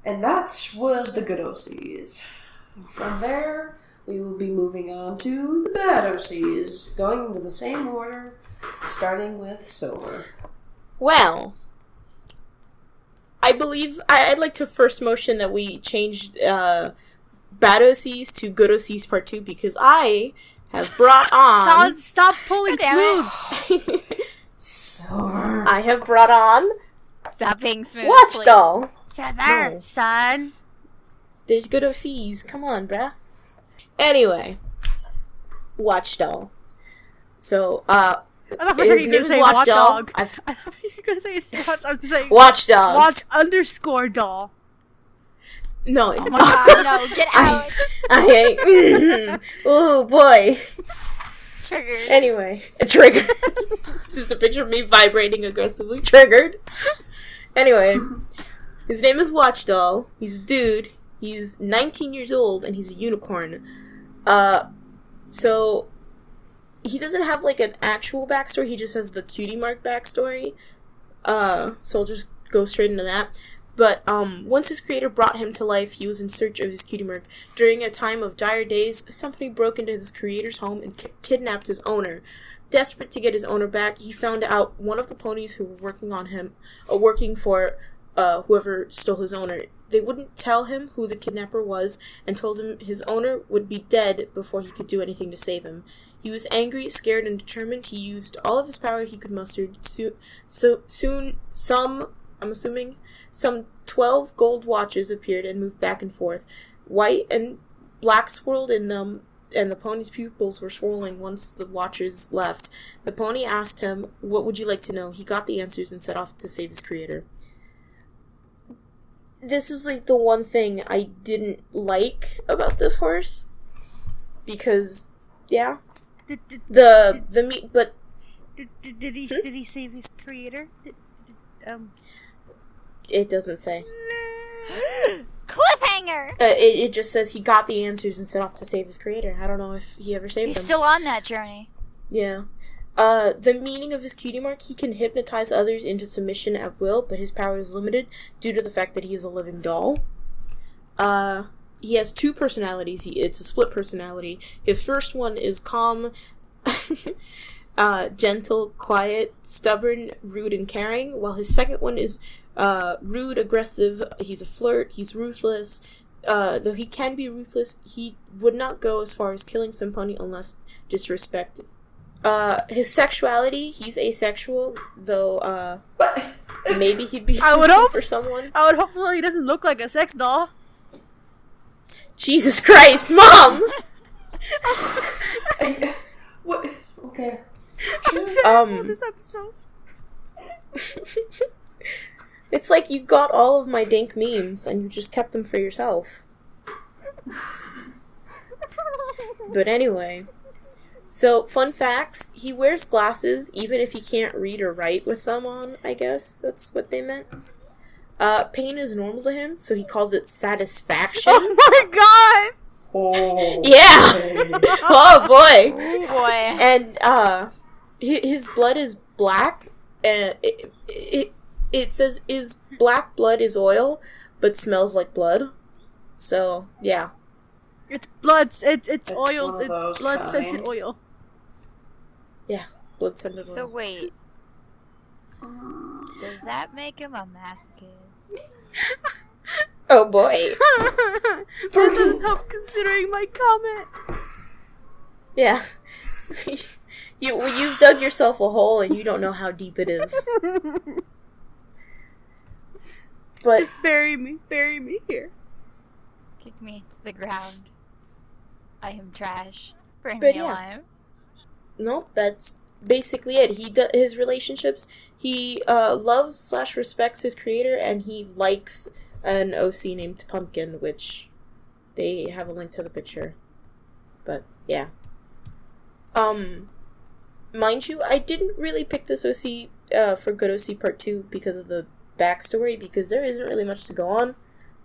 And that was the good OCs. From there, we will be moving on to the bad OCs, going into the same order, starting with Silver. Well, I believe I'd like to first motion that we change bad OCs to good OCs part 2 because I have brought on... Stop pulling smooths! Silver. I have brought on... Stop being smooth, Watch Doll! No. Son. There's good OCs. Come on, bruh. Anyway. Watch Doll. So, I thought for a second you were going to say Watch Dog. I thought you were going to say Watch. I was going to say Watch Dogs. Watch _doll. No. Oh my god, no, get out. I hate... Ooh, boy. Triggered. Anyway. A trigger. It's just a picture of me vibrating aggressively. Triggered. Anyway. His name is Watch Doll. He's a dude. He's 19 years old, and he's a unicorn. So... He doesn't have, like, an actual backstory. He just has the cutie mark backstory. So I'll just go straight into that. But, once his creator brought him to life, he was in search of his cutie mark. During a time of dire days, somebody broke into his creator's home and kidnapped his owner. Desperate to get his owner back, he found out one of the ponies who were working for whoever stole his owner. They wouldn't tell him who the kidnapper was and told him his owner would be dead before he could do anything to save him. He was angry, scared, and determined. He used all of his power he could muster. Soon, I'm assuming, some 12 gold watches appeared and moved back and forth. White and black swirled in them, and the pony's pupils were swirling once the watches left. The pony asked him, "What would you like to know?" He got the answers and set off to save his creator. This is, like, the one thing I didn't like about this horse. Because, yeah. Did he save his creator? It doesn't say. Cliffhanger! It just says he got the answers and set off to save his creator. I don't know if he ever saved He's him. still on that journey. Yeah. The meaning of his cutie mark, he can hypnotize others into submission at will, but his power is limited due to the fact that he is a living doll. He has two personalities. It's a split personality. His first one is calm, gentle, quiet, stubborn, rude, and caring, while his second one is rude, aggressive. He's a flirt. He's ruthless. Though he can be ruthless, he would not go as far as killing some pony unless disrespected. His sexuality, he's asexual, though, maybe he'd be for someone. I would hope so. He doesn't look like a sex doll. Jesus Christ, Mom! What? Okay. This episode. It's like you got all of my dank memes and you just kept them for yourself. But anyway. So, fun facts. He wears glasses even if he can't read or write with them on, I guess. That's what they meant. Pain is normal to him, so he calls it satisfaction. Oh my god! Oh. Yeah! Oh boy! Oh boy. And, his blood is black, and it says black blood is oil, but smells like blood. So, yeah. It's blood, it's oil, it's blood scented oil. Yeah, blood scented oil. So wait. Does that make him a masochist? Oh boy. This doesn't help considering my comment. Yeah. You've dug yourself a hole and you don't know how deep it is. But just bury me here. Kick me to the ground. I am trash. Bring But me yeah. alive. nope, that's basically it. His relationships, he loves/respects his creator, and he likes an OC named Pumpkin, which they have a link to the picture. But yeah. Mind you, I didn't really pick this OC for Good OC Part 2 because of the backstory, because there isn't really much to go on.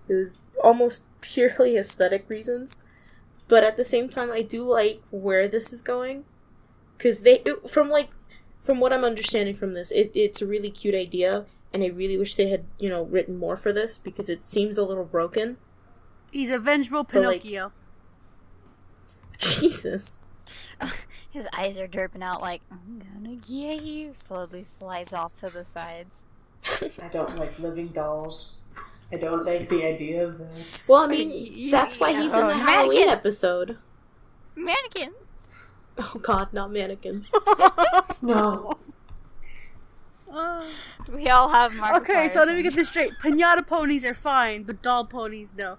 It was almost purely aesthetic reasons. But at the same time, I do like where this is going. Because from what I'm understanding from this, it's a really cute idea. and I really wish they had, written more for this, because it seems a little broken. He's a vengeful Pinocchio. Jesus. His eyes are derping out like, I'm gonna get you. Slowly slides off to the sides. I don't like living dolls. I don't like the idea of that. Well, I mean, that's why he's in the Halloween episode. Mannequins! Oh god, not mannequins. No. We all have Markiplier. Okay, so let me get this straight. Pinata ponies are fine, but doll ponies, no.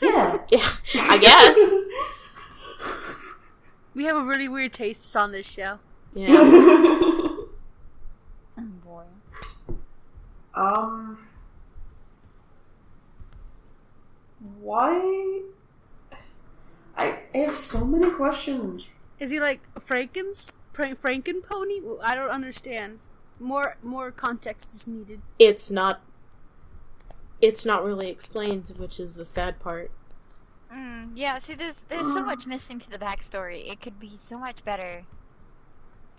Yeah. Yeah, I guess. We have a really weird tastes on this show. Yeah. Oh boy. Why? I have so many questions. Is he like Franken pony? I don't understand. More context is needed. It's not really explained, which is the sad part. Yeah, see, there's so much missing to the backstory. It could be so much better.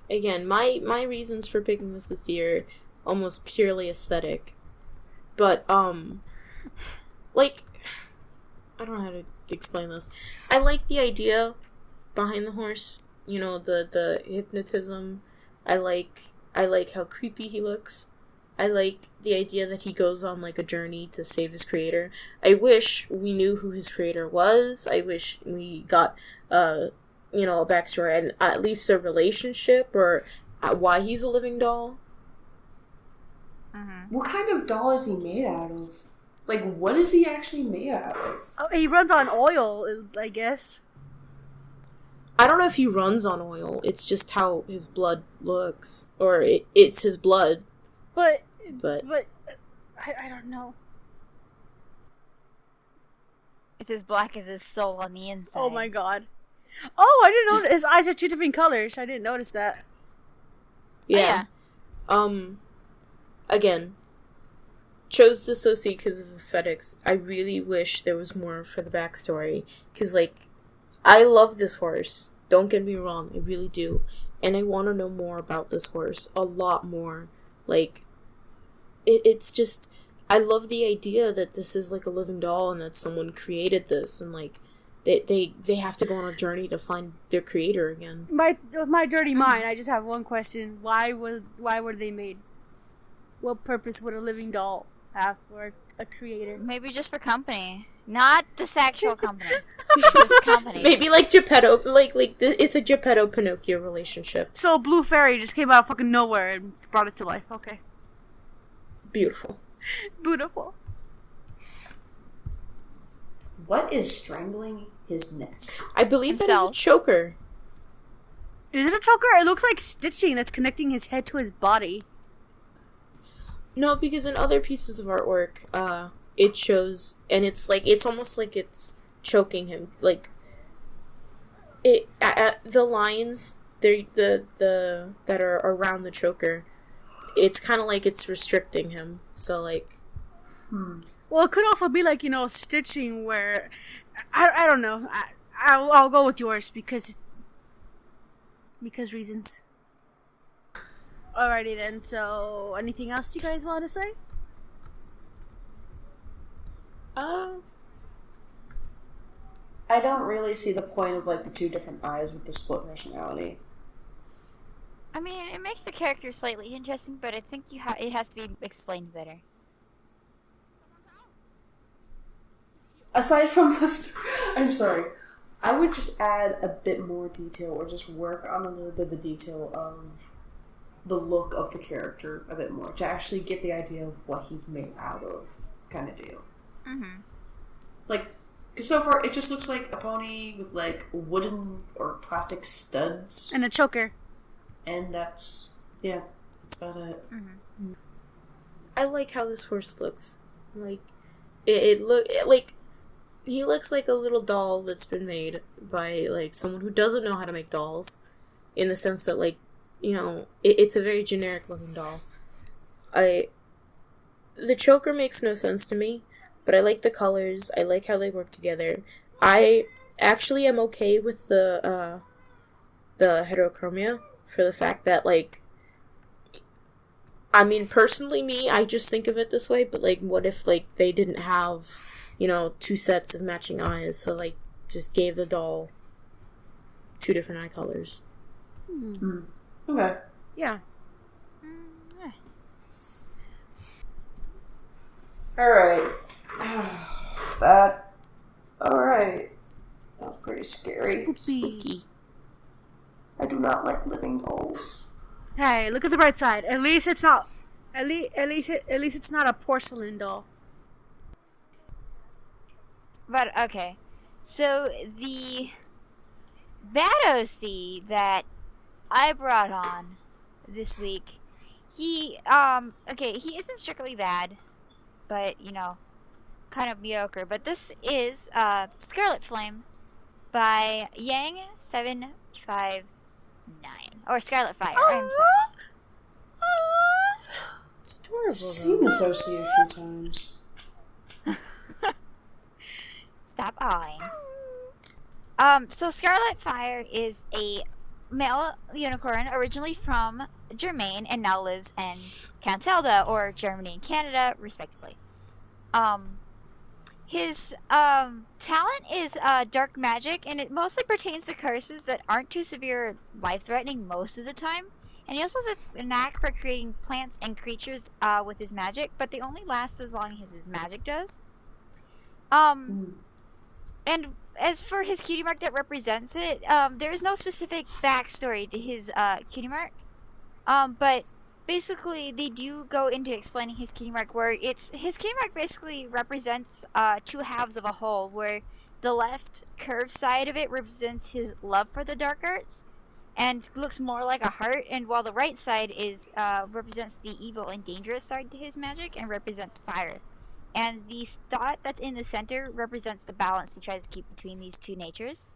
Again, my reasons for picking this year almost purely aesthetic. But, like, I don't know how to explain this. I like the idea behind the horse. The hypnotism. I like how creepy he looks. I like the idea that he goes on, like, a journey to save his creator. I wish we knew who his creator was. I wish we got, a backstory and at least a relationship or why he's a living doll. Mm-hmm. What kind of doll is he made out of? Like, what is he actually made out of? Oh, he runs on oil, I guess. I don't know if he runs on oil. It's just how his blood looks. Or it's his blood. But I don't know. It's as black as his soul on the inside. Oh my god. Oh, I didn't know his eyes are two different colors. I didn't notice that. Yeah. Again, chose this OC because of aesthetics. I really wish there was more for the backstory. Because, like, I love this horse. Don't get me wrong. I really do. And I want to know more about this horse. A lot more. Like, it's just, I love the idea that this is like a living doll and that someone created this and like they have to go on a journey to find their creator again. With my dirty mind, I just have one question: Why were they made? What purpose would a living doll have for a creator? Maybe just for company, not the sexual company. Just company. Maybe like Geppetto, it's a Geppetto Pinocchio relationship. So Blue Fairy just came out of fucking nowhere and brought it to life. Okay. Beautiful. Beautiful. What is strangling his neck? I believe that is a choker. Is it a choker? It looks like stitching that's connecting his head to his body. No, because in other pieces of artwork, it shows, and it's like, it's almost like it's choking him. Like, the lines, that are around the choker, it's kind of like it's restricting him. So, like... Well, it could also be like, stitching where... I don't know. I'll go with yours because reasons. Alrighty then, so anything else you guys want to say? I don't really see the point of like the two different eyes with the split personality. I mean, it makes the character slightly interesting, but I think it has to be explained better. Aside from this, I'm sorry. I would just add a bit more detail or just work on a little bit of the detail of the look of the character a bit more to actually get the idea of what he's made out of kind of deal. Mm-hmm. Like, cause so far it just looks like a pony with like wooden or plastic studs. And a choker. And that's about it. Mm-hmm. I like how this horse looks. Like, he looks like a little doll that's been made by, like, someone who doesn't know how to make dolls. In the sense that, like, it's a very generic looking doll. The choker makes no sense to me, but I like the colors. I like how they work together. I actually am okay with the heterochromia for the fact that, like, I mean, personally, I just think of it this way, but, like, what if, like, they didn't have, you know, 2 sets of matching eyes, so, like, just gave the doll 2 different eye colors. Okay. Yeah. Alright. Alright. That was pretty scary. Spooky. I do not like living dolls. Hey, look at the bright side. At least it's not. At least it's not a porcelain doll. But okay, so the bad OC that I brought on this week, he isn't strictly bad, but you know, kind of mediocre. But this is Scarlet Flame by Yang759, or Scarlet Fire. I'm sorry. It's adorable. I've seen this OC a few times. Stop awing. So Scarlet Fire is a male unicorn originally from Germain and now lives in Cantelda, or Germany and Canada, respectively. His talent is dark magic, and it mostly pertains to curses that aren't too severe or life-threatening most of the time. And he also has a knack for creating plants and creatures with his magic, but they only last as long as his magic does. And as for his cutie mark that represents it, there is no specific backstory to his cutie mark. But basically, they do go into explaining his cutie mark, where his cutie mark basically represents 2 halves of a whole, where the left curved side of it represents his love for the dark arts, and looks more like a heart, and while the right side is represents the evil and dangerous side to his magic, and represents fire. And the dot that's in the center represents the balance he tries to keep between these 2 natures.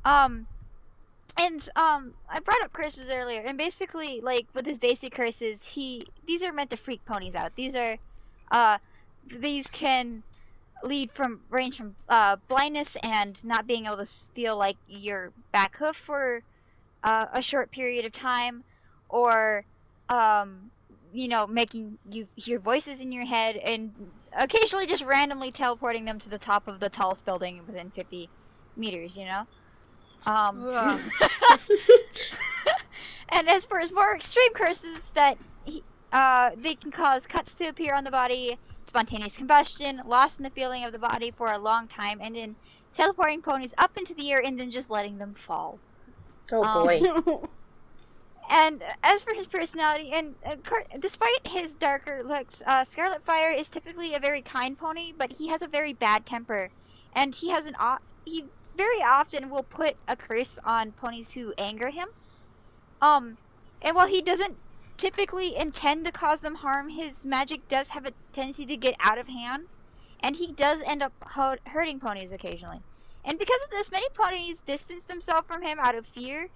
I brought up curses earlier, and basically, like, with his basic curses, these are meant to freak ponies out. These can range from blindness and not being able to feel like your back hoof for a short period of time, or you know, making you hear voices in your head, and occasionally just randomly teleporting them to the top of the tallest building within 50 meters, you know? And as for his more extreme curses, that they can cause cuts to appear on the body, spontaneous combustion, loss in the feeling of the body for a long time, and then teleporting ponies up into the air and then just letting them fall. Oh boy. And as for his personality, and despite his darker looks, Scarlet Fire is typically a very kind pony, but he has a very bad temper, and he very often will put a curse on ponies who anger him. And while he doesn't typically intend to cause them harm, his magic does have a tendency to get out of hand, and he does end up hurting ponies occasionally. And because of this, many ponies distance themselves from him out of fear.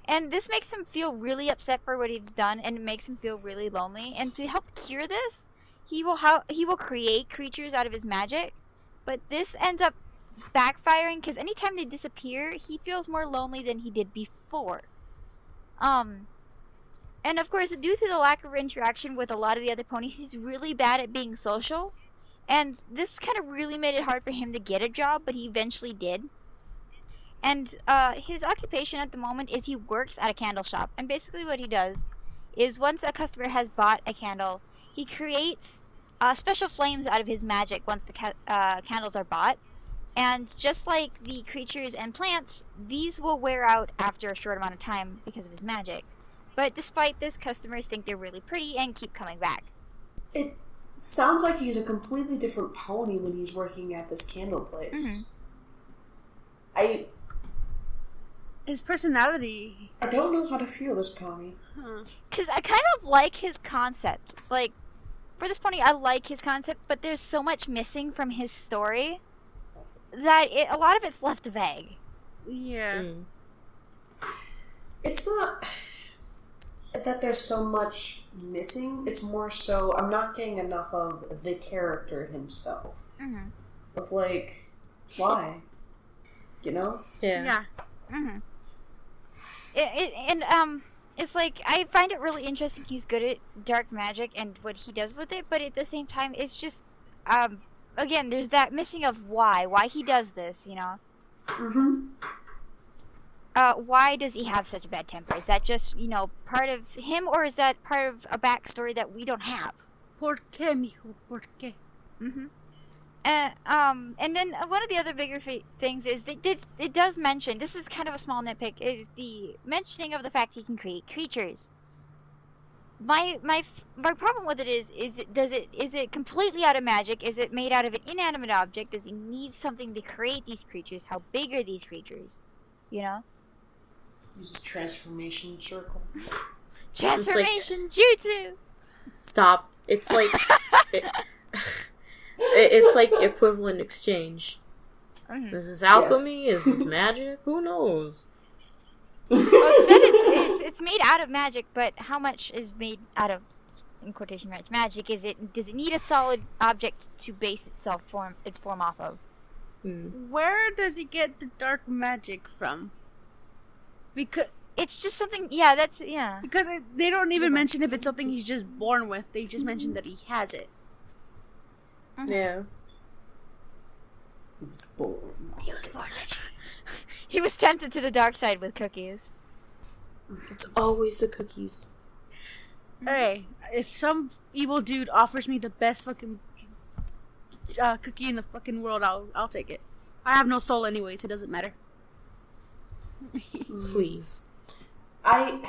And this makes him feel really upset for what he's done, and it makes him feel really lonely. And to help cure this, he will create creatures out of his magic. But this ends up backfiring, because anytime they disappear, he feels more lonely than he did before. And of course, due to the lack of interaction with a lot of the other ponies, he's really bad at being social. And this kind of really made it hard for him to get a job, but he eventually did. And his occupation at the moment is he works at a candle shop. And basically what he does is, once a customer has bought a candle, he creates special flames out of his magic once the candles are bought. And just like the creatures and plants, these will wear out after a short amount of time because of his magic. But despite this, customers think they're really pretty and keep coming back. It sounds like he's a completely different pony when he's working at this candle place. Mm-hmm. His personality. I don't know how to feel this pony. Because I kind of like his concept. Like, for this pony, I like his concept, but there's so much missing from his story that a lot of it's left vague. Yeah. It's not that there's so much missing. It's more so I'm not getting enough of the character himself. Mm-hmm. Of, like, why? You know? Yeah. Yeah. Mm-hmm. it's like, I find it really interesting he's good at dark magic and what he does with it, but at the same time, it's just, again, there's that missing of why he does this, you know? Mm-hmm. Why does he have such a bad temper? Is that just, you know, part of him, or is that part of a backstory that we don't have? ¿Por qué, mijo? ¿Por qué? Mm-hmm. And then one of the other bigger things is that it does mention, this is kind of a small nitpick, is the mentioning of the fact he can create creatures. My problem with it is it completely out of magic? Is it made out of an inanimate object? Does he need something to create these creatures? How big are these creatures? You know? Uses transformation circle. Transformation jutsu! Stop. It's like... it's like equivalent exchange. Mm-hmm. Is this alchemy? Is this magic? Who knows? Well, it said it's made out of magic, but how much is made out of, in quotation marks, magic? Does it need a solid object to base its form off of? Where does he get the dark magic from? Because it's just something. Yeah, because they don't even mention if it's something he's just born with. They just mention that he has it. Mm-hmm. Yeah. He was born. He was tempted to the dark side with cookies. It's always the cookies. Hey, if some evil dude offers me the best fucking cookie in the fucking world, I'll take it. I have no soul anyways, it doesn't matter. Please. I'm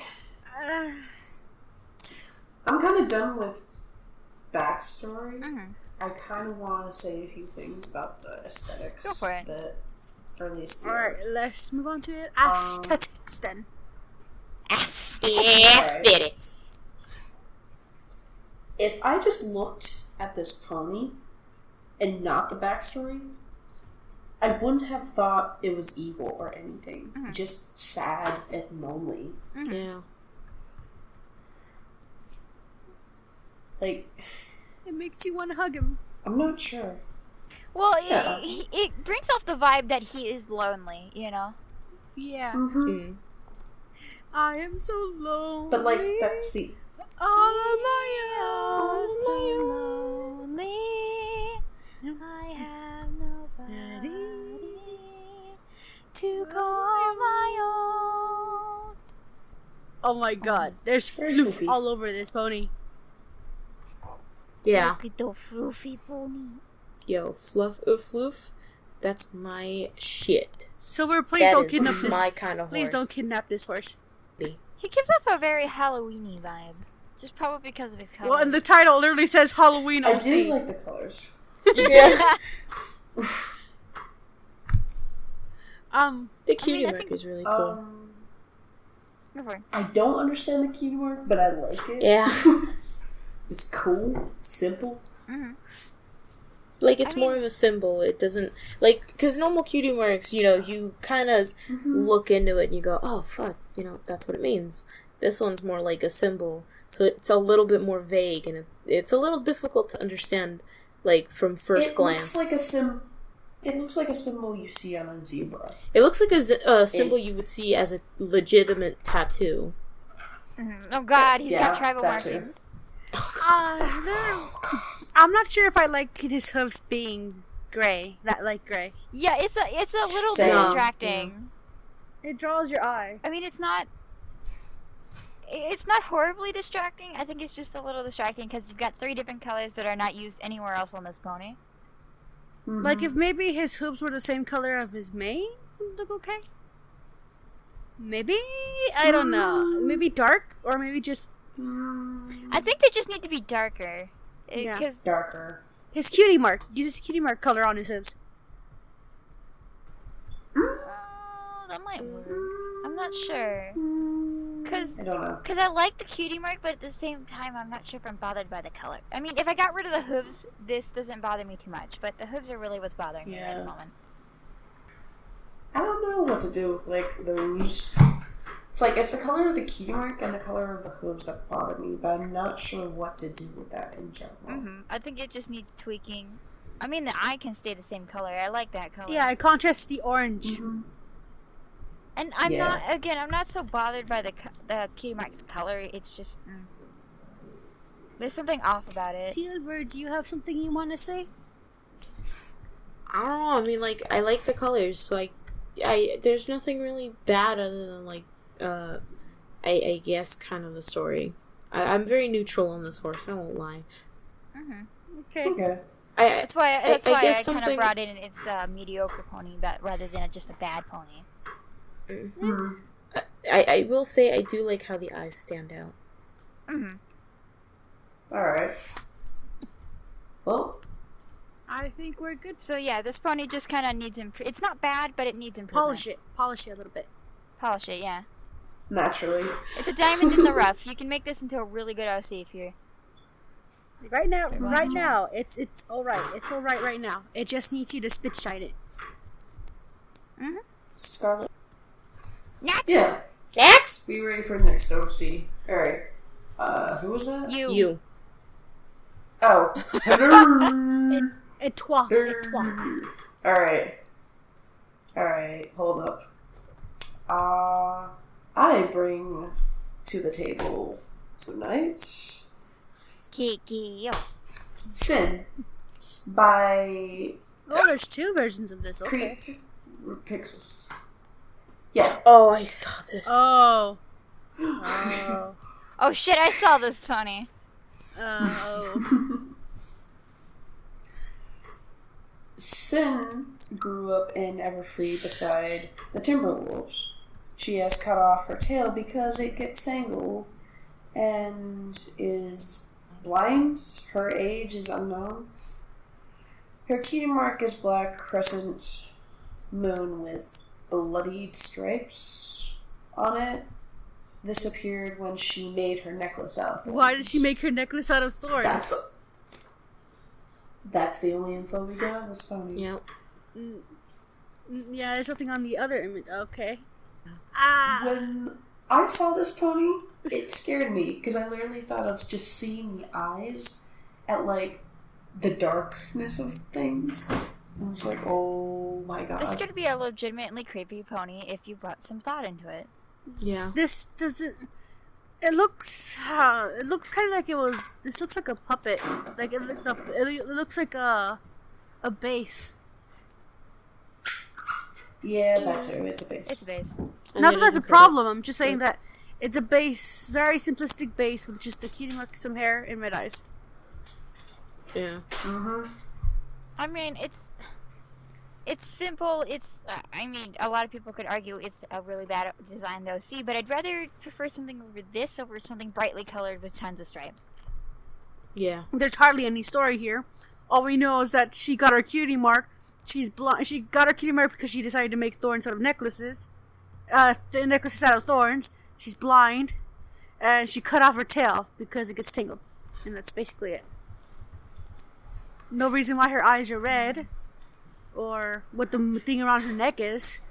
kind of done with backstory. Mm-hmm. I kind of want to say a few things about the aesthetics. Go for it. Or at least the Alright, art. let's move on to it. Aesthetics then. Aesthetics. If I just looked at this pony and not the backstory, I wouldn't have thought it was evil or anything. Mm-hmm. Just sad and lonely. Mm-hmm. Yeah. Like, It makes you want to hug him. I'm not sure. Well, Yeah. it brings off the vibe that he is lonely, you know? Yeah. Mm-hmm. I am so lonely. But, like, that's the... all on my own. So lonely. I have nobody to call my own. Oh my god, there's Very floof goofy. all over this pony. Yeah. Look at the floofy pony. Yo, floof. That's my shit. Silver, please That don't is kidnap this. my kind of horse. Please don't kidnap this horse. He gives off a very Halloweeny vibe. Just probably because of his color. Well, and the title literally says Halloween I OC. do like the colors. Yeah. Um, The cutie I mark think- is really cool. Go for it. I don't understand the cutie mark, but I like it. Yeah. It's cool, simple. Mm-hmm. Like, it's I more mean- of a symbol. It doesn't... Like, because normal cutie marks, you know, you kind of look into it and you go, oh, fuck, you know, that's what it means. This one's more like a symbol. So it's a little bit more vague, and it's a little difficult to understand, like, from first glance. It looks like a symbol you see on a zebra. It looks like a symbol you would see as a legitimate tattoo. Mm-hmm. Oh god, he's Yeah, got tribal that too. markings. I'm not sure if I like his hoofs being gray. That light gray. Yeah, it's a little Same. distracting. It draws your eye. I mean, it's not horribly distracting. I think it's just a little distracting because you've got 3 different colors that are not used anywhere else on this pony. Mm-hmm. Like if maybe his hooves were the same color of his mane, would look okay. Maybe I don't know. Maybe dark or maybe just I think they just need to be darker. Yeah. Because darker. his cutie mark. Use his cutie mark color on his hooves. that might work. I'm not sure. I don't know. Because I like the cutie mark, but at the same time, I'm not sure if I'm bothered by the color. I mean, if I got rid of the hooves, this doesn't bother me too much. But the hooves are really what's bothering me right at the moment. I don't know what to do with, like, those. It's like, it's the color of the cutie mark and the color of the hooves that bother me, but I'm not sure what to do with that in general. Mm-hmm. I think it just needs tweaking. I mean, the eye can stay the same color. I like that color. Yeah, it contrasts the orange. Mm-hmm. And I'm not so bothered by the cutie mark's color. It's just there's something off about it. Silver, do you have something you want to say? I don't know. I mean, like, I like the colors, so I there's nothing really bad other than like, I guess kind of the story. I'm very neutral on this horse. I won't lie. Okay. That's why I guess kind of brought in its mediocre pony, but rather than just a bad pony. Mm-hmm. I will say I do like how the eyes stand out. Alright. Well, I think we're good. So yeah, this pony just kind of needs it's not bad, but it needs improvement. Polish it a little bit. Polish it, yeah. naturally. It's a diamond in the rough. You can make this into a really good OC if you're... Right now, it's alright. It's alright right now. It just needs you to spit shine it. Mm-hmm. Scarlet. Next! Yeah. Next! Be ready for the next OC. Alright. Who was that? You. Oh. Et toi. Alright. Hold up. I bring to the table tonight Kiki. Sin by Oh, there's two versions of this. Okay. Creep Pixels. Yeah. Oh, I saw this. Oh. Oh shit, I saw this pony. Oh. Sin grew up in Everfree beside the Timberwolves. She has cut off her tail because it gets tangled and is blind. Her age is unknown. Her cutie mark is black crescent moon with bloodied stripes on it. This appeared when she made her necklace out of thorns. Why did she make her necklace out of thorns? That's the only info we got on this pony. Yep. Yeah, there's nothing on the other image. Okay. When I saw this pony, it scared me because I literally thought of just seeing the eyes at like the darkness of things. I was like, oh my god. This could be a legitimately creepy pony if you put some thought into it. Yeah. This doesn't. It looks kind of like it was. This looks like a puppet. Like it looks like a base. Yeah, that too. It's a base. It's a base. Not that that's a problem. I'm just saying that it's a base, very simplistic base with just a cutie mark, some hair, and red eyes. Yeah. Mm-hmm. I mean, it's simple. I mean, a lot of people could argue it's a really bad design though. See, but I'd rather prefer something over something brightly colored with tons of stripes. Yeah. There's hardly any story here. All we know is that she got her cutie mark. She's blind. She got her cutie mark because she decided to make thorns out of necklaces. The necklaces out of thorns. She's blind, and she cut off her tail because it gets tangled, and that's basically it. No reason why her eyes are red, or what the thing around her neck is.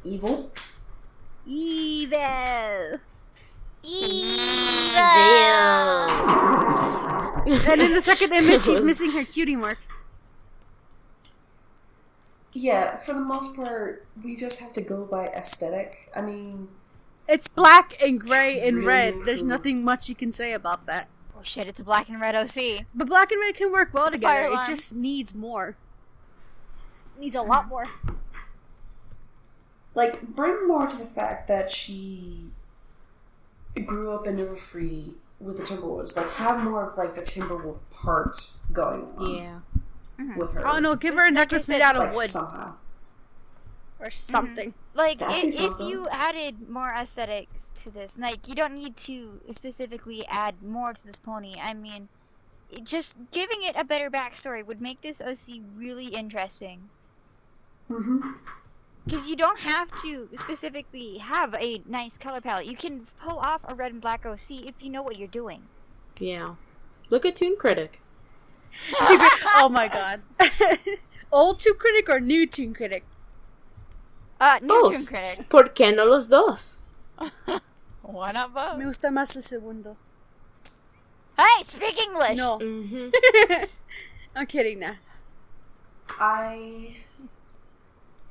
Evil. Evil. Evil. And in the second image, she's missing her cutie mark. Yeah, for the most part, we just have to go by aesthetic. I mean... It's black and gray and really red. There's cool. nothing much you can say about that. Oh shit, it's a black and red OC. But black and red can work well together. Fire It alarm. just needs more. Needs a lot more. Like, bring more to the fact that she grew up in Everfree with the Timberwolves. Like, have more of, like, the Timberwolf part going on Yeah. with her. Oh no, give her a necklace made out of like, wood. somehow. Or something. Like, That'd be if something. you added more aesthetics to this, like, you don't need to specifically add more to this pony. I mean, just giving it a better backstory would make this OC really interesting. Mm-hmm. Because you don't have to specifically have a nice color palette. You can pull off a red and black OC if you know what you're doing. Yeah. Look at Toon Critic. Oh my god. Old Toon Critic or new Toon Critic? New Both. Toon Critic. ¿Por qué no los dos? Why not both? Me gusta más el segundo. Hey, speak English! No. Mm-hmm. I'm kidding now. I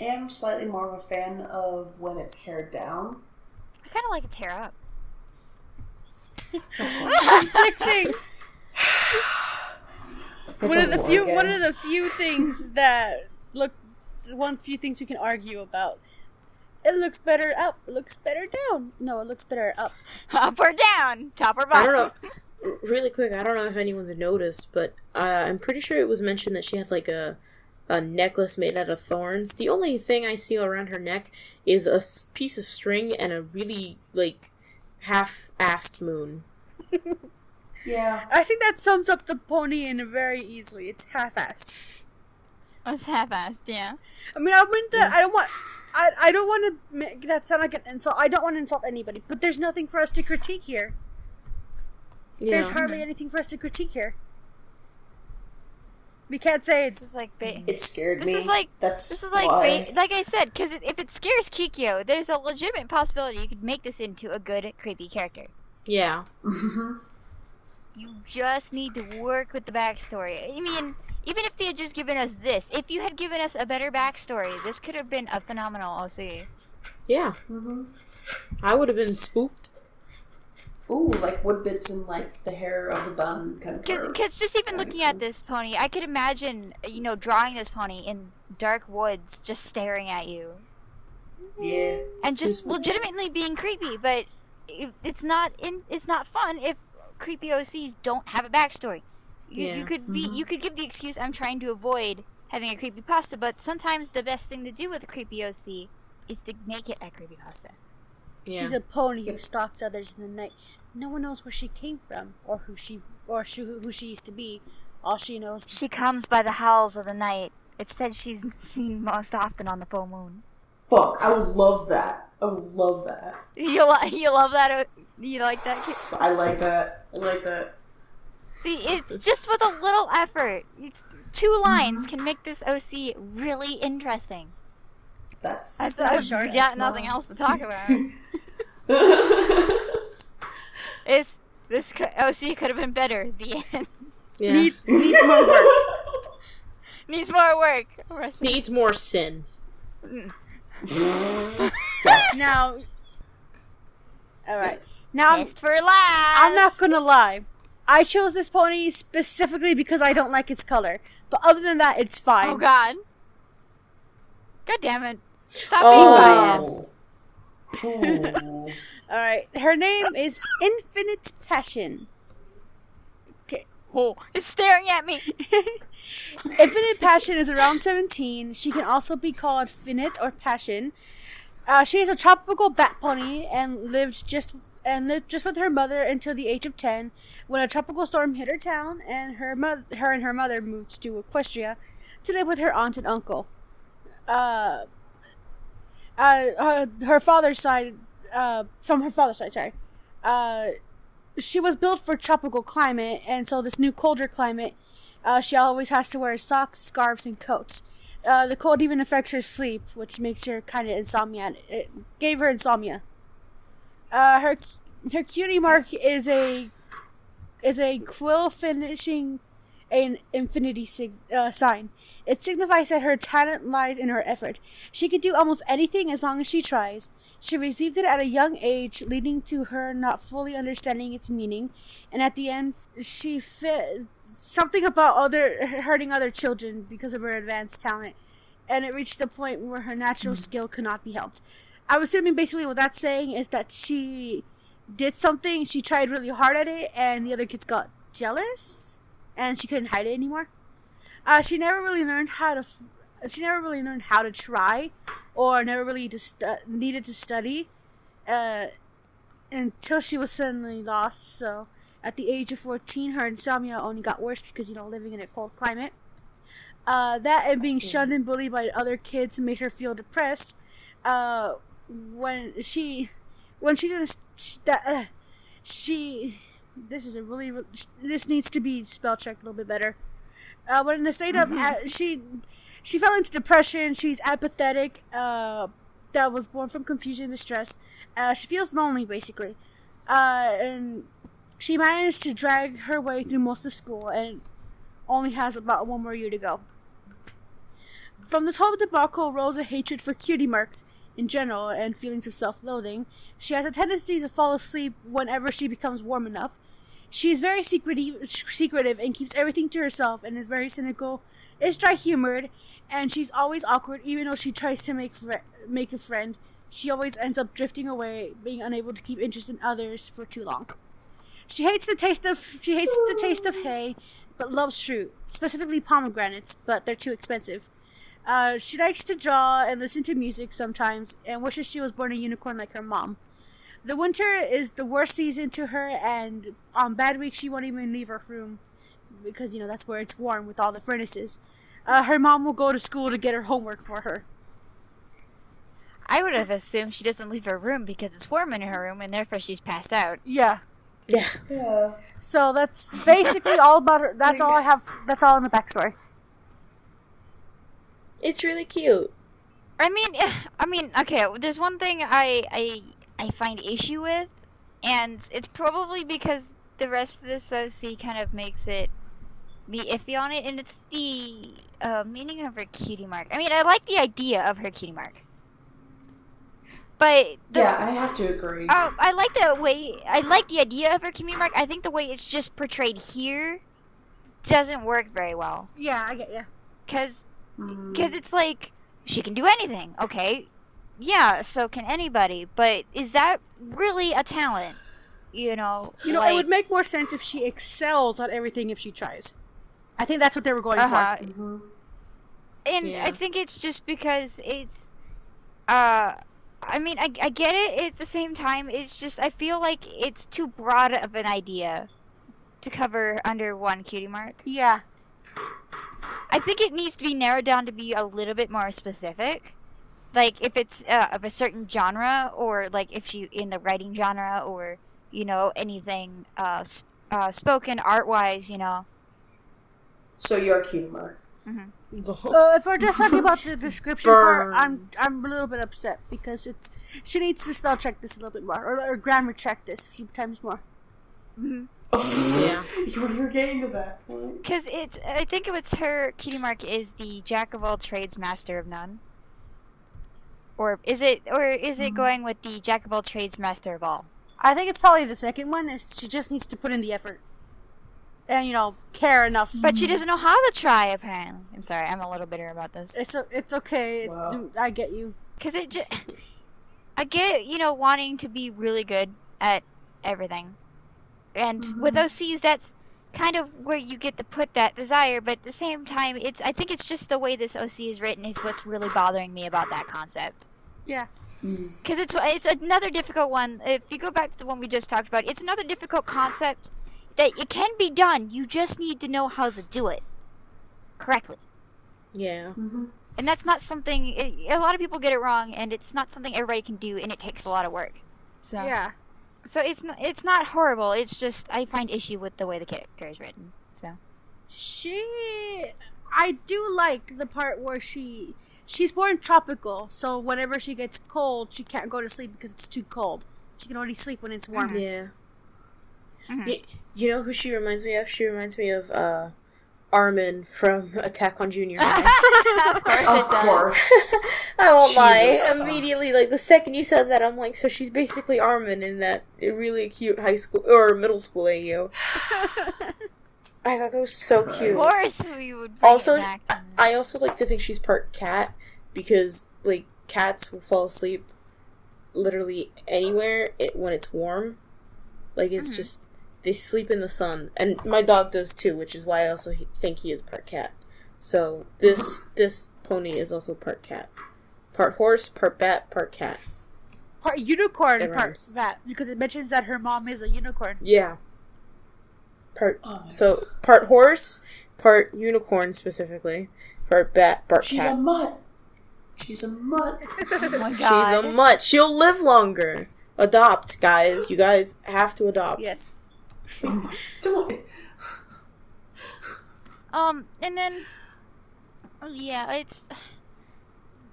am slightly more of a fan of when it's hair down. I kind of like its hair up. Conflicting. One of the few things that few things we can argue about. It looks better up. It looks better down. No, it looks better up. Up or down? Top or I bottom? don't know. Really quick, I don't know if anyone's noticed, but I'm pretty sure it was mentioned that she had like a necklace made out of thorns. The only thing I see around her neck is a piece of string and a really like half-assed moon. Yeah. I think that sums up the pony in very easily. It's half-assed. It's half-assed, yeah. I mean, I don't want to make that sound like an insult. I don't want to insult anybody, but there's nothing for us to critique here. Yeah. There's hardly anything for us to critique here. We can't say This is like It scared This me. is like why. like I said, because if it scares Kikyo, there's a legitimate possibility you could make this into a good creepy character. Yeah. You just need to work with the backstory. I mean, even if they had just given us this, if you had given us a better backstory, this could have been a phenomenal OC. Yeah. I would have been spooked. Ooh, like wood bits and like the hair of the bun kind of. Because just even looking at this pony, I could imagine, drawing this pony in dark woods, just staring at you. Yeah. And just legitimately being creepy, but it's not fun if creepy OCs don't have a backstory. You could give the excuse I'm trying to avoid having a creepypasta, but sometimes the best thing to do with a creepy OC is to make it a creepypasta. Yeah. she's a pony who stalks others in the night. No one knows where she came from or who she used to be. All she knows. She comes by the howls of the night. It's said she's seen most often on the full moon. Fuck, I would love that. I would love that. You love that? You like that kid? I like that. I like that. See, it's just with a little effort. It's 2 lines can make this OC really interesting. That's I've got nothing else to talk about. This OC could have been better. The end. Yeah. Needs more work. Needs more work. Needs more sin. Now, all right. Now, Best for last. I'm not gonna lie. I chose this pony specifically because I don't like its color. But other than that, it's fine. Oh God. God damn it. Stop being biased. Ooh. All right. Her name is Infinite Passion. Okay. Oh, it's staring at me. Infinite Passion is around 17. She can also be called Finite or Passion. She is a tropical bat pony and lived just with her mother until the age of 10, when a tropical storm hit her town, and her and her mother moved to Equestria to live with her aunt and uncle. Her father's side, she was built for tropical climate, and so this new colder climate, she always has to wear socks, scarves, and coats. The cold even affects her sleep, which makes her kind of insomnia. It gave her insomnia. Her cutie mark is a quill finishing an infinity sign. It signifies that her talent lies in her effort. She can do almost anything as long as she tries. She received it at a young age, leading to her not fully understanding its meaning, and at the end, she something about hurting other children because of her advanced talent, and it reached the point where her natural skill could not be helped. I'm assuming basically what that's saying is that she did something, she tried really hard at it, and the other kids got jealous, and she couldn't hide it anymore. She never really learned how to try, or never really needed to study, until she was suddenly lost. So, at the age of 14, her insomnia only got worse because, living in a cold climate. That and being shunned and bullied by other kids made her feel depressed. This needs to be spell checked a little bit better. When in the state of she fell into depression. She's apathetic. That was born from confusion and distress. She feels lonely, basically, and she managed to drag her way through most of school and only has about 1 more year to go. From this whole debacle rose a hatred for cutie marks in general and feelings of self-loathing. She has a tendency to fall asleep whenever she becomes warm enough. She is very secretive and keeps everything to herself and is very cynical, is dry-humored, and she's always awkward even though she tries to make a friend. She always ends up drifting away, being unable to keep interest in others for too long. She hates the taste of hay, but loves fruit, specifically pomegranates, but they're too expensive. She likes to draw and listen to music sometimes, and wishes she was born a unicorn like her mom. The winter is the worst season to her, and on bad weeks she won't even leave her room, because, that's where it's warm with all the furnaces. Her mom will go to school to get her homework for her. I would have assumed she doesn't leave her room because it's warm in her room, and therefore she's passed out. Yeah. Yeah. So that's basically all about her. That's all I have. That's all in the backstory. It's really cute. I mean, okay. There's one thing I find issue with, and it's probably because the rest of this OC kind of makes it me iffy on it, and it's the meaning of her cutie mark. I mean, I like the idea of her cutie mark, but yeah, I have to agree. I like the idea of her cutie mark. I think the way it's just portrayed here doesn't work very well. Yeah, I get you. Because it's like, she can do anything, okay? Yeah, so can anybody, but is that really a talent? It would make more sense if she excels at everything if she tries. I think that's what they were going for. Mm-hmm. And Yeah. I think it's just because it's, I get it at the same time, it's just, I feel like it's too broad of an idea to cover under one cutie mark. Yeah. I think it needs to be narrowed down to be a little bit more specific. Like, if it's of a certain genre, or, like, if she in the writing genre, or, anything spoken art-wise, So you're a cutie mark. Mm-hmm. If we're just talking about the description part, I'm a little bit upset because she needs to spell check this a little bit more, or grammar check this a few times more. Mm-hmm. Yeah. You're getting to that point. Because I think it's her cutie mark is the jack of all trades, master of none. Or is it going with the jack of all trades, master of all? I think it's probably the second one. She just needs to put in the effort. And, care enough. But she doesn't know how to try, apparently. I'm sorry, I'm a little bitter about this. It's okay. Wow. I get you. Because I get, wanting to be really good at everything. And with OCs, that's kind of where you get to put that desire, but at the same time, I think it's just the way this OC is written is what's really bothering me about that concept. Yeah. Because it's another difficult one. If you go back to the one we just talked about, it's another difficult concept that it can be done. You just need to know how to do it correctly. Yeah. Mm-hmm. And that's not something... a lot of people get it wrong, and it's not something everybody can do, and it takes a lot of work. So Yeah. So it's not horrible. It's just I find issue with the way the character is written. So I do like the part where she's born tropical, so whenever she gets cold, she can't go to sleep because it's too cold. She can only sleep when it's warm. Yeah. Mhm. You know who she reminds me of? She reminds me of Armin from Attack on Junior High. of course Of it does. course. I won't Jesus. lie. Immediately, like, the second you said that, I'm like, so she's basically Armin in that really cute high school, or middle school AU. I thought that was so cute. Of course we would bring Also, it back. I also like to think she's part cat, because, like, cats will fall asleep literally anywhere when it's warm. Like, it's just, they sleep in the sun. And my dog does too, which is why I also think he is part cat. So, this pony is also part cat. Part horse, part bat, part cat. Part unicorn, It part rhymes. bat, because it mentions that her mom is a unicorn. Yeah. Part Oh part horse, part unicorn specifically, part bat, part She's cat. a mutt. She's a mutt. Oh my She's god. a mutt. She'll live longer. Adopt, guys. You guys have to adopt. Yes. Don't. And then, yeah, it's,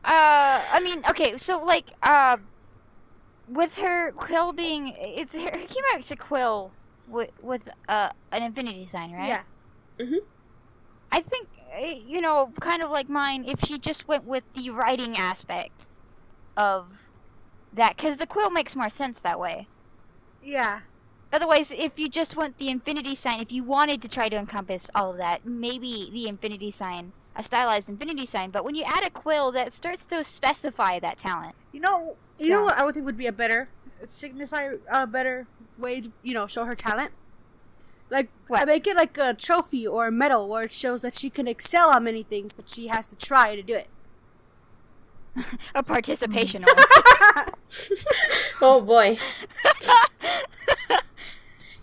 I mean, okay, so, like, with her quill being, her Kimaric's a quill with an infinity sign, right? Yeah. Mhm. I think be, kind of like mine if she just went with the writing aspect of that, because the quill makes more sense that way. Yeah. Otherwise, if you just want the infinity sign, if you wanted to try to encompass all of that, maybe the infinity sign, a stylized infinity sign, but when you add a quill, that starts to specify that talent. You know what I would think would be a better way to, show her talent? Like, What? make it like a trophy or a medal where it shows that she can excel on many things, but she has to try to do it. A participation award. Oh boy.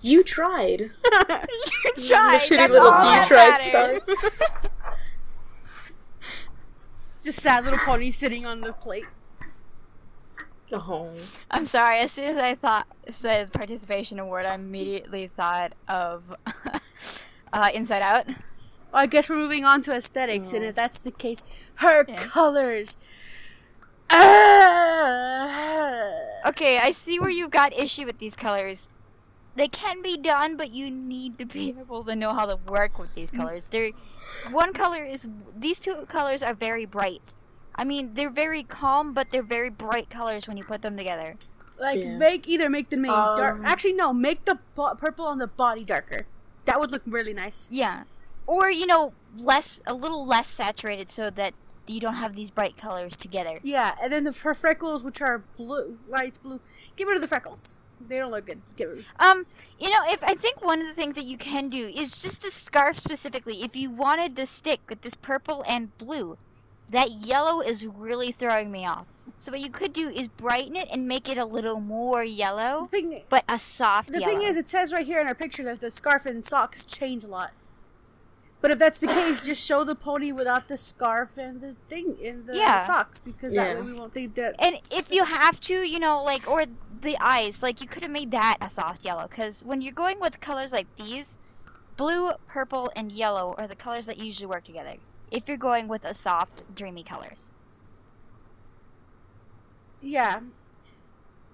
You tried. You The tried. shitty That's little all you that tried matters. star. Just sad little pony sitting on the plate. Oh. I'm sorry. As soon as I said participation award, I immediately thought of Inside Out. Well, I guess we're moving on to aesthetics, and if that's the case, her colors. Okay, I see where you've got issue with these colors. They can be done, but you need to be able to know how to work with these colors. These two colors are very bright. I mean, they're very calm, but they're very bright colors when you put them together. Like, Yeah. make the main dark. Actually, no, make the purple on the body darker. That would look really nice. Yeah. Or, a little less saturated so that you don't have these bright colors together. Yeah, and then her freckles, which are blue, light blue. Get rid of the freckles. They don't look good. Get rid of them. If I think one of the things that you can do is just the scarf specifically. If you wanted to stick with this purple and blue, that yellow is really throwing me off. So what you could do is brighten it and make it a little more yellow, but a soft yellow. The thing is, it says right here in our picture that the scarf and socks change a lot. But if that's the case, just show the pony without the scarf and the thing in the socks, because that way we won't think that. And if you have to, or the eyes, you could have made that a soft yellow, because when you're going with colors like these, blue, purple, and yellow are the colors that usually work together. If you're going with a soft, dreamy colors. Yeah.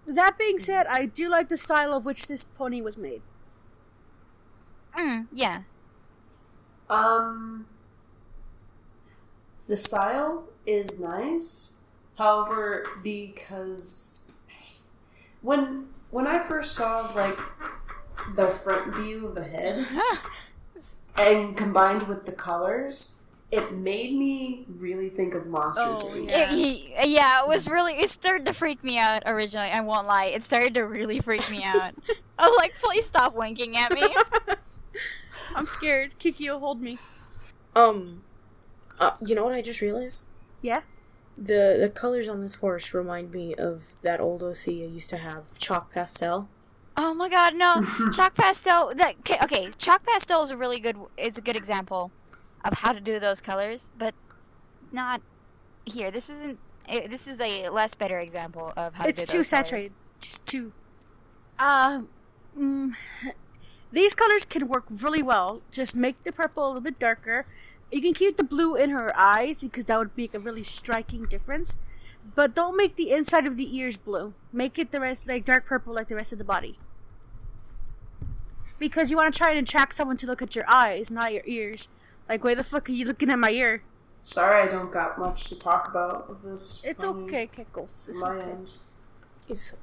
That being said, I do like the style of which this pony was made. Yeah. The style is nice. However, because when I first saw the front view of the head and combined with the colors, it made me really think of Monsters Inc. It started to freak me out originally. I won't lie, it started to really freak me out. I was like, please stop winking at me. I'm scared. Kikyo, hold me. You know what I just realized? Yeah? The colors on this horse remind me of that old OC I used to have, chalk pastel. Oh my god, no. Chalk pastel, okay, chalk pastel is a good example of how to do those colors, but not here. This is a less better example of how to do those colors. It's too saturated. Just too. These colors can work really well. Just make the purple a little bit darker. You can keep the blue in her eyes because that would make a really striking difference. But don't make the inside of the ears blue. Make it the rest dark purple like the rest of the body. Because you want to try and attract someone to look at your eyes, not your ears. Like, why the fuck are you looking at my ear? Sorry, I don't got much to talk about with this. It's okay, Kekos. It's my okay. end. It's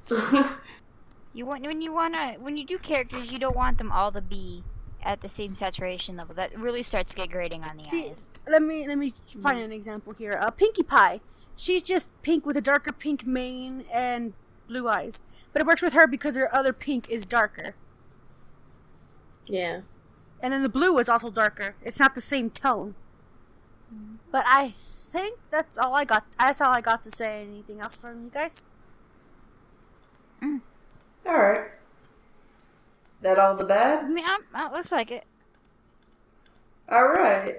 When you do characters, you don't want them all to be at the same saturation level. That really starts to get grating on the eyes. Let me find an example here. Pinkie Pie. She's just pink with a darker pink mane and blue eyes. But it works with her because her other pink is darker. Yeah. And then the blue is also darker. It's not the same tone. But I think that's all I got. That's all I got to say. Anything else from you guys? Alright. That all the bad? That looks like it. Alright.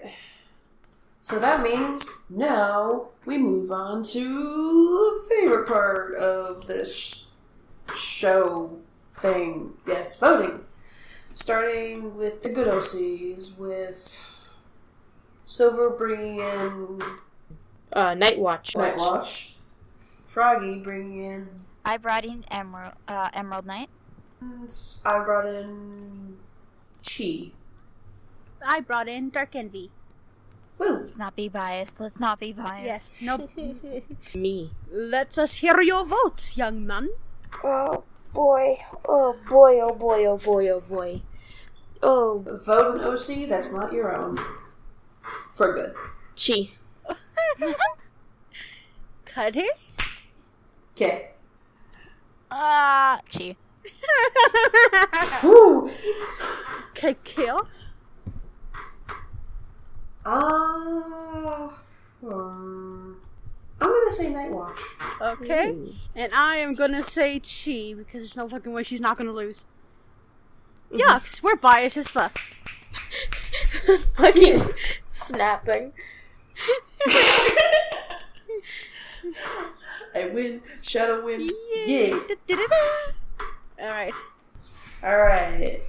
So that means now we move on to the favorite part of this show thing. Yes, voting. Starting with the good OCs, with Silver bringing in Night Watch. Froggy bringing in... I brought in Emerald Knight. I brought in Chi. I brought in Dark Envy. Woo! Let's not be biased. Let's not be biased. Yes. Nope. Me. Let us hear your votes, young man. Oh boy. Oh boy. Oh boy. Oh boy. Oh boy. Oh. Vote an OC that's not your own. For good. Chi. Cut it. Okay. Chi. Woo! Kill. I'm gonna say Night Watch. Okay. Ooh. And I am gonna say Chi because there's no fucking way she's not gonna lose. Yucks, we're biased as fuck. Fucking snapping. I win. Shadow wins. Yay. Alright. Alright.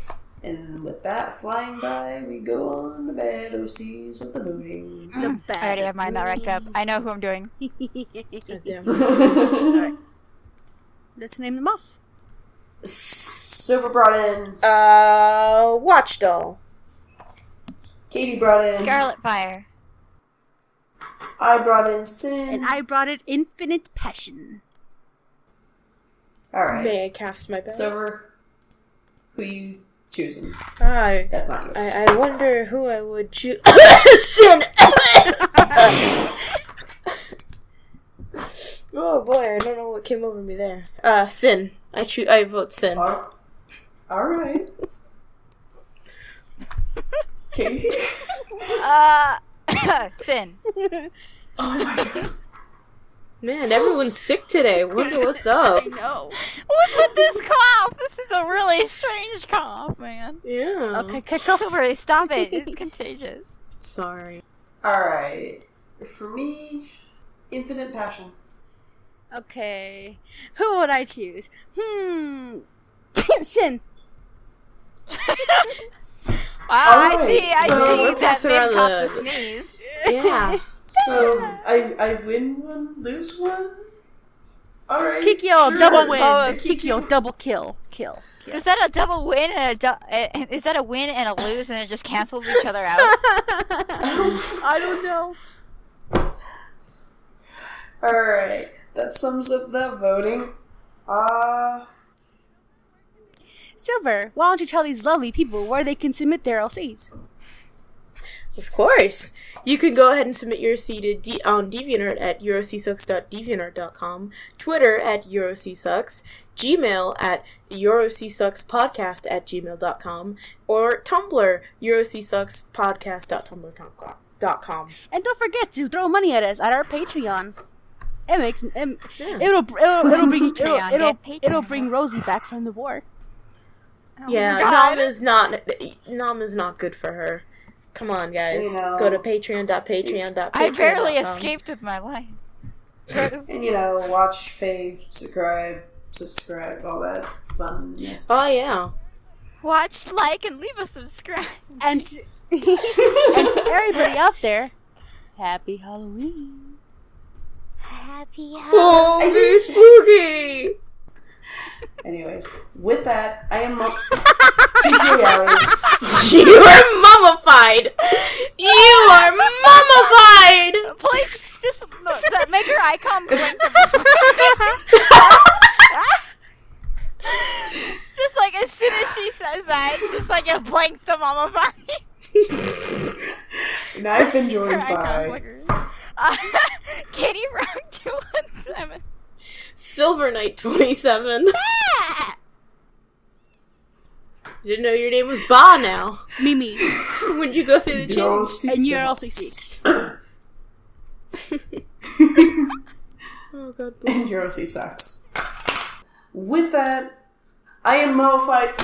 And with that flying by, we go on the bad OCs of the voting. The bad. I already have mine not ranked up. I know who I'm doing. Goddamn. Alright. Let's name them off. Silver brought in. Watch Doll. Katie brought in. Scarlet Fire. I brought in Sin. And I brought it Infinite Passion. Alright. May I cast my ballot? Silver, who you choosing? Hi. That's not yours. I wonder who I would choose. Sin! Oh boy, I don't know what came over me there. Sin. I vote Sin. Alright. Katie? Sin. Oh my god. Man, everyone's sick today. Wonder what's up. I know. What's with this cough? This is a really strange cough, man. Yeah. Okay, kick off. Silver, stop it. It's contagious. Sorry. Alright. For me, Infinite Passion. Okay. Who would I choose? Sin. I Alright, see so we're that passing Min around caught the- the sneeze. Yeah. So, I win one, lose one? Alright. Kikyo, sure. double win. Oh, Kikyo, double kill. Kill. Is that a double win and is that a win and a lose and it just cancels each other out? I don't know. Alright. That sums up that voting. Silver, why don't you tell these lovely people where they can submit their LCs? Of course. You can go ahead and submit your C to on DeviantArt at eurocsucks.deviantart.com, Twitter at eurocsucks, Gmail at eurocsuckspodcast@gmail.com, or Tumblr eurocsuckspodcast.tumblr.com. And don't forget to throw money at us at our Patreon. It makes Yeah. it'll bring Patreon, get Patreon. it'll bring Rosie back from the war. Oh Yeah, my God. Nom is not good for her. Come on, guys. You know. Go to patreon.patreon.patreon.com. I barely escaped with my life. And watch, fave, subscribe, all that funness. Oh, yeah. Watch, like, and leave a subscribe. And and to everybody out there, happy Halloween. Happy Oh, I very think- spooky! Anyways, with that, I am Kiki Alley. You are mummified! You are mummified! Please, just that make her icon blink. Just like as soon as she says that, it's just like it blinks to mummify. And I've been Her joined icon by flickers. Katie Brown 217. Silver Knight 27. Didn't know your name was Ba now. Mimi. When you go through the channel. And you're also 6. Oh, God And bless. Eurosi sucks. With that, I am mummified.